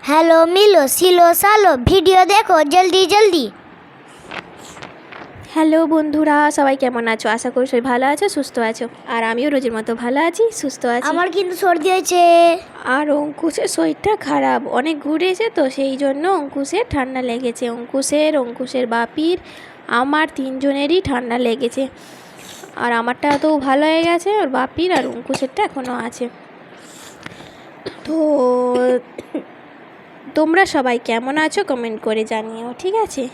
Hello मिलो सिलो सालो video দেখো জলদি জলদি। হ্যালো বন্ধুরা, সবাই কেমন আছো? আশা করি সবাই ভালো আছো, সুস্থ আছো। আর আমিও রোজের মতো ভালো আছি, সুস্থ আছি। আমার কিন্তু সর্দি হয়েছে। আর অঙ্কুশের শরীরটা খারাপ, অনেক ঘুরেছে তো সেই জন্য অঙ্কুশের ঠান্ডা লেগেছে। অঙ্কুশের বাপির, আমার তিনজনেরই ঠান্ডা লেগেছে। আর আমারটা তো ভালো হয়ে গেছে, ওর বাপির আর অঙ্কুশেরটা এখনও আছে। তো তোমরা সবাই কেমন আছো কমেন্ট করে জানিও, ঠিক আছে?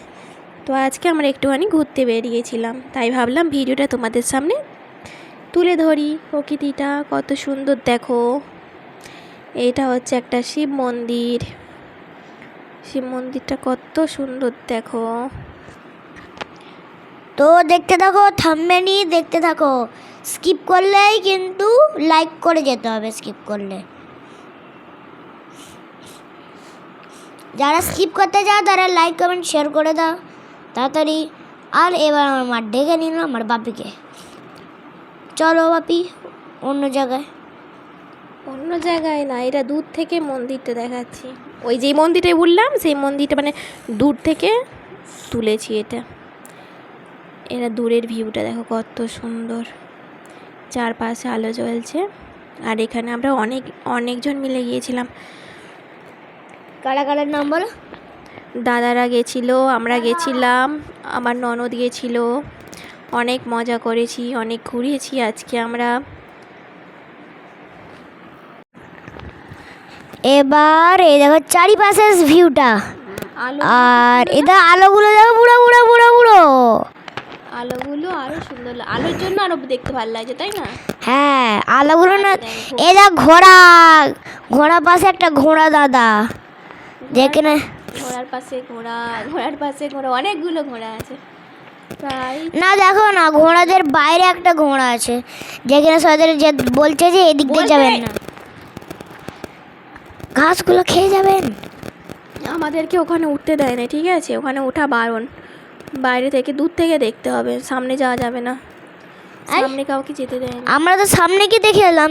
তো আজকে আমরা একটুখানি ঘুরতে বেরিয়েছিলাম, তাই ভাবলাম ভিডিওটা তোমাদের সামনে তুলে ধরি। প্রকৃতিটা কত সুন্দর দেখো। এটা হচ্ছে একটা শিব মন্দির। শিব মন্দিরটা কত সুন্দর দেখো। তো দেখতে থাকো, থামবেনি, দেখতে থাকো। স্কিপ করলেই কিন্তু লাইক করে যেতে হবে। স্কিপ করলে যারা স্কিপ করতে চাও তারা লাইক কমেন্ট শেয়ার করে দাও তাড়াতাড়ি। আর এবার আমার মা ডেকে নিল আমার বাপিকে। চলো বাপি অন্য জায়গায়। অন্য জায়গায় না, এটা দূর থেকে মন্দিরটা দেখাচ্ছি। ওই যে মন্দিরটায় বললাম সেই মন্দিরটা মানে দূর থেকে তুলেছি এটা। এটা দূরের ভিউটা দেখো কত সুন্দর, চারপাশে আলো জ্বলছে। আর এখানে আমরা অনেকজন মিলে গিয়েছিলাম। কারা কারার নাম বলো। দাদারা গেছিল, আমরা গেছিলাম, আমার ননদ গেছিল। অনেক মজা করেছি, অনেক ঘুরিয়েছি আজকে আমরা। এবার এই দেখো চারিপাশের ভিউটা। আর এটা আলোগুলো দেখো বুড়ো বুড়ো বুড়ো বুড়ো। আলোগুলো আরো সুন্দর, আলোর জন্য আরো দেখতে ভালো লাগছে, তাই না? হ্যাঁ আলোগুলো না। এটা ঘোড়া পাশে একটা ঘোড়া দাদা যেখানে ঘোড়ার পাশে ঘোড়া অনেকগুলো ঘোড়া আছে তাই না। দেখো না, ঘোড়াদের বাইরে একটা ঘোড়া আছে যেখানে সবাই যে বলছে যে এদিক দিয়ে যাবেন না, ঘাসগুলো খেয়ে যাবেন। আমাদেরকে ওখানে উঠতে দেয় না, ঠিক আছে? ওখানে ওঠা বারণ, বাইরে থেকে দূর থেকে দেখতে হবে, সামনে যাওয়া যাবে না। সামনে কাউকে যেতে দেয় না। আমরা তো সামনে কি দেখে এলাম।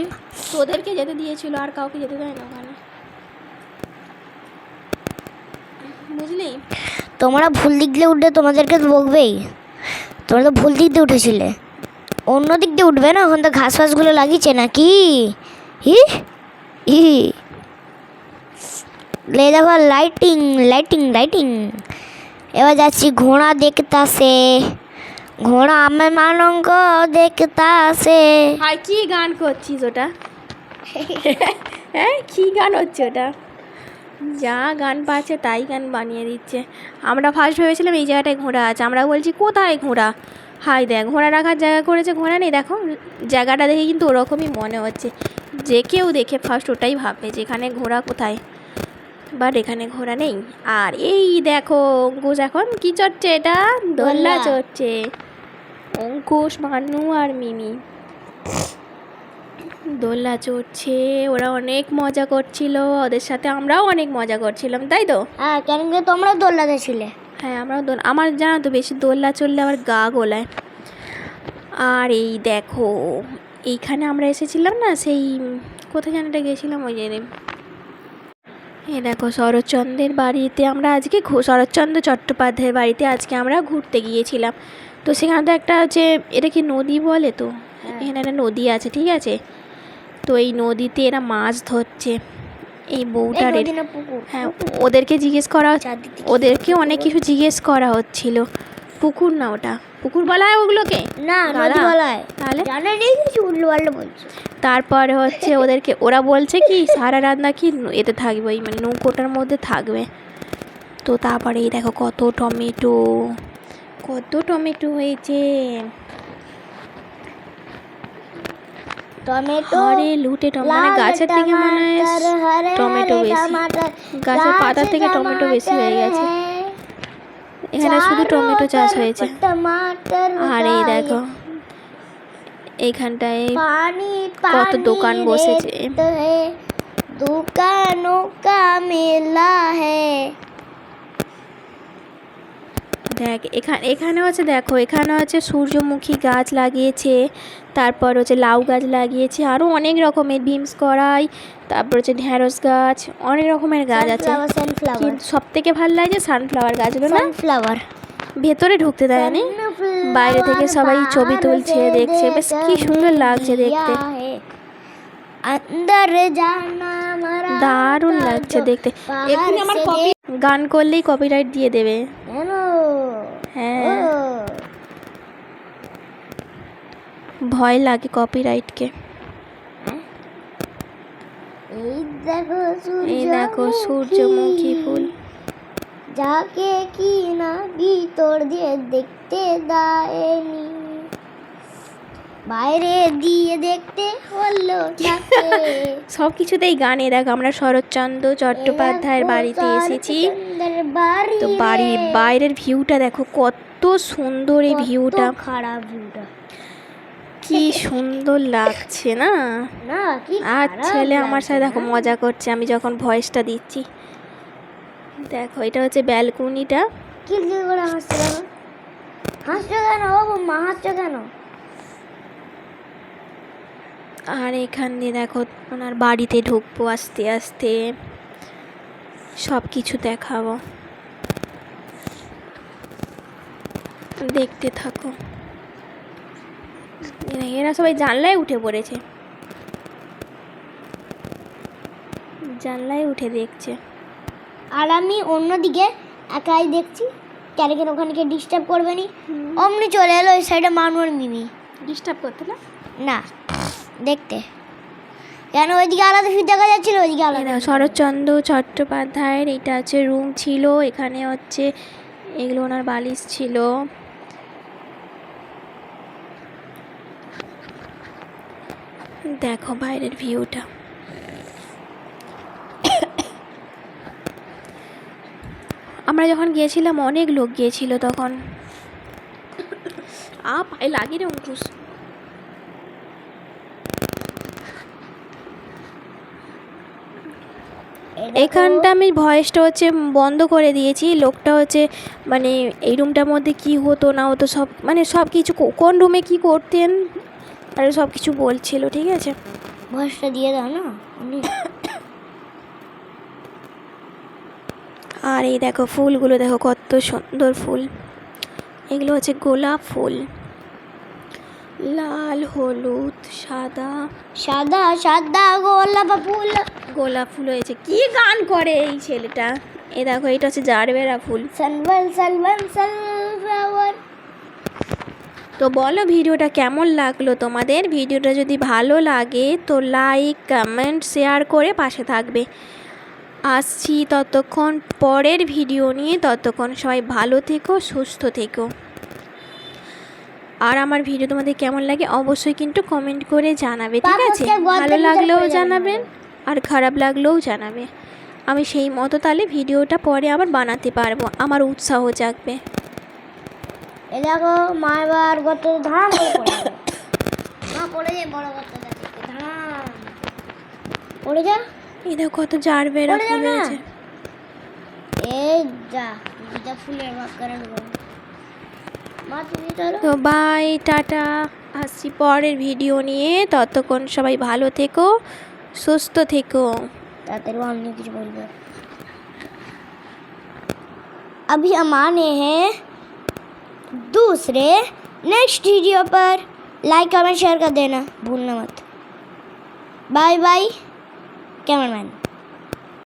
তোদেরকে যেতে দিয়েছিল, আর কাউকে যেতে দেয় না ওখানে, বুঝলি? তোমরা ভুল দিক দিয়ে উঠলে তোমাদেরকে তো বকবেই। তোমরা তো ভুল দিক দিয়ে উঠেছিলে, অন্য দিক দিয়ে উঠবে না। ওখান তো ঘাস ফাসগুলো লাগিয়েছে নাকি। হি হি লে দেখো লাইটিং লাইটিং লাইটিং। এবার যাচ্ছি ঘোড়া দেখতাছে, ঘোড়া আমার মানঙ্ক দেখতাছে। হাই, কি গান করছিস ওটা? হ্যাঁ, কি গান হচ্ছে ওটা? যা গান পাচ্ছে তাই গান বানিয়ে দিচ্ছে। আমরা ফার্স্ট ভেবেছিলাম এই জায়গাটায় ঘোড়া আছে, আমরা বলছি কোথায় ঘোড়া? হাই দেখ, ঘোড়া রাখার জায়গা করেছে, ঘোড়া নেই। দেখো জায়গাটা দেখে কিন্তু ওরকমই মনে হচ্ছে, যে কেউ দেখে ফার্স্ট ওটাই ভাববে যে এখানে ঘোড়া কোথায়, বাট এখানে ঘোড়া নেই। আর এই দেখো অঙ্কুশ এখন কি চড়ছে, এটা দোলনা চড়ছে। অঙ্কুশ, মানু আর মিমি দোলনা চড়ছে। ওরা অনেক মজা করছিল, ওদের সাথে আমরাও অনেক মজা করছিলাম, তাই তো? হ্যাঁ কেন কি তোমরা দোলনাতে ছিলে? হ্যাঁ আমরাও আমার জানো তো বেশি দোলনা চড়লে আবার গা গোলায়। আর এই দেখো এইখানে আমরা এসেছিলাম না, সেই কোথায় জানাটা গেছিলাম, ওই যে এই দেখো শরৎচন্দ্রের বাড়িতে আমরা আজকে শরৎচন্দ্র চট্টোপাধ্যায়ের বাড়িতে আজকে আমরা ঘুরতে গিয়েছিলাম। তো সেখানে তো একটা হচ্ছে, এটা কি নদী বলে তো, এখানে একটা নদী আছে, ঠিক আছে? তো এই নদীতে এরা মাছ ধরছে। এই বউটার হ্যাঁ, ওদেরকে জিজ্ঞেস করা, ওদেরকে অনেক কিছু জিজ্ঞেস করা হচ্ছিল। পুকুর না, ওটা পুকুর বলা হয় ওগুলোকে? না নদী বলা হয়। তাহলে জানা নেই কিছু, উল্টো পাল্টা বলছে। তারপরে হচ্ছে ওদেরকে ওরা বলছে কি সারা রাত নাকি এতে থাকবে, ওই মানে নৌকোটার মধ্যে থাকবে। তো তারপরে এই দেখো কত টমেটো হয়েছে। টমেটো আরে লুটে মানে গাছের থেকে মনে হয় টমেটো বেশি, গাছের পাতা থেকে টমেটো বেশি হয়ে গেছে। এখানে শুধু টমেটো চাষ হয়েছে। আর এই দেখো এইখানটায় কত দোকান বসেছে। दुकानों का मेला है। দেখ এখানে হচ্ছে, দেখো এখানে হচ্ছে সূর্যমুখী গাছ লাগিয়েছে, তারপর হচ্ছে লাউ গাছ লাগিয়েছে, আরও অনেক রকমের বিমস কড়াই, তারপর হচ্ছে ঢ্যাঁড়স গাছ, অনেক রকমের গাছ আছে। সানফ্লাওয়ার কিন্তু সব থেকে ভালো লাগে সানফ্লাওয়ার গাছগুলো না, সানফ্লাওয়ার ভেতরে ঢুকতে দেয় না, বাইরে থেকে সবাই ছবি তুলছে, দেখছে, বেশ কি সুন্দর লাগছে দেখতে, अंदर जाना हमारा দারুণ লাগছে দেখতে। এক্ষুনি আমার গান করলেই কপিরাইট দিয়ে দেবে। হ্যাঁ, ভয় লাগে কপিরাইটকে। এই দেখো সূর্যমুখী ফুল, যাকে কি না ভিতর দিয়ে দেখতে দেয়নি, বাইরে দিয়ে দেখতে হলো তাকে। সব কিছুতেই গানে। দেখো আমরা শরৎচন্দ্র চট্টোপাধ্যায়ের বাড়িতে এসেছি, তো বাড়ির বাইরের ভিউটা দেখো কত সুন্দর, এই ভিউটা খারাপ ভিউটা কি সুন্দর লাগছে না। না কি আর ছেলে আমার সাথে দেখো মজা করছে আমি যখন ভয়েসটা দিচ্ছি। দেখো এটা হচ্ছে ব্যালকনিটা। কি করে হাসছে, হাসছো কেন বাবু, মা হাসছো কেন? আর এখান দিয়ে দেখো ওনার বাড়িতে ঢুকবো আস্তে আস্তে, সব কিছু দেখাবো, দেখতে থাকো। এরা সবাই জানলায় উঠে পড়েছে, জানলায় উঠে দেখছে, আর আমি অন্যদিকে একাই দেখছি। কেন ওখানে কে ডিস্টার্ব করবে নি, অমনি চলে এলো ওই সাইডে মানু আর মিমি। ডিস্টার্ব করতে না, না দেখতে, কেন ওইদিকে আলাদা ফিট দেখা যাচ্ছিল, ওইদিকে আলাদা। শরৎচন্দ্র চট্টোপাধ্যায়ের এটা হচ্ছে রুম ছিল, এখানে হচ্ছে এগুলো ওনার বালিশ ছিল। দেখো বাইরের ভিউটা, আমরা যখন গিয়েছিলাম অনেক লোক গিয়েছিল তখন। পায়ে লাগে রে অঙ্কুশ। এখানটা আমি ভয়েসটা হচ্ছে বন্ধ করে দিয়েছি। লোকটা হচ্ছে মানে এই রুমটার মধ্যে কি হতো না হতো সব, মানে সব কিছু কোন রুমে কি করতেন আর সব কিছু বলছিল, ঠিক আছে। ভয়েসটা দিয়ে দাও না। আর এই দেখো ফুলগুলো দেখো কত সুন্দর ফুল, এগুলো হচ্ছে গোলাপ ফুল, লাল হলুদ সাদা, সাদা সাদা গোলাপ ফুল, গোলাপ ফুল হয়েছে। কি গান করে এই ছেলেটা। এই দেখো এটা হচ্ছে জারবেরা ফুল। সানফ্লাওয়ার। তো বলো ভিডিওটা কেমন লাগলো তোমাদের। ভিডিওটা যদি ভালো লাগে তো লাইক কমেন্ট শেয়ার করে পাশে থাকবে। আসছি ততক্ষণ পরের ভিডিও নিয়ে, ততক্ষণ সবাই ভালো থেকো, সুস্থ থেকো। আর আমার ভিডিও তোমাদের কেমন লাগে অবশ্যই কিন্তু কমেন্ট করে জানাবে, ঠিক আছে। ভালো লাগলেও জানাবেন আর খারাপ লাগলেও জানাবে, আমি সেই মতো তাহলে ভিডিওটা পরে আবার বানাতে পারবো, আমার উৎসাহ জাগবে। এ দেখো মা এবার গত ধাম মা পড়ে যায়, বড় গত ধাম পড়ে যা। এই দেখো কত জারবেরা ফুল হয়েছে। এই যা যা ফুলের ভাগ করে নেবো। মা তুমি চলো। তো বাই, টাটা, আসছি পরের ভিডিও নিয়ে, ততক্ষণ সবাই ভালো থেকো, সুস্থ থেকো। तातर वो हमने कुछ बोल दिया। अभी हम आने हैं दूसरे नेक्स्ट वीडियो पर, लाइक कमेंट शेयर कर देना भूलना मत। Bye bye cameraman.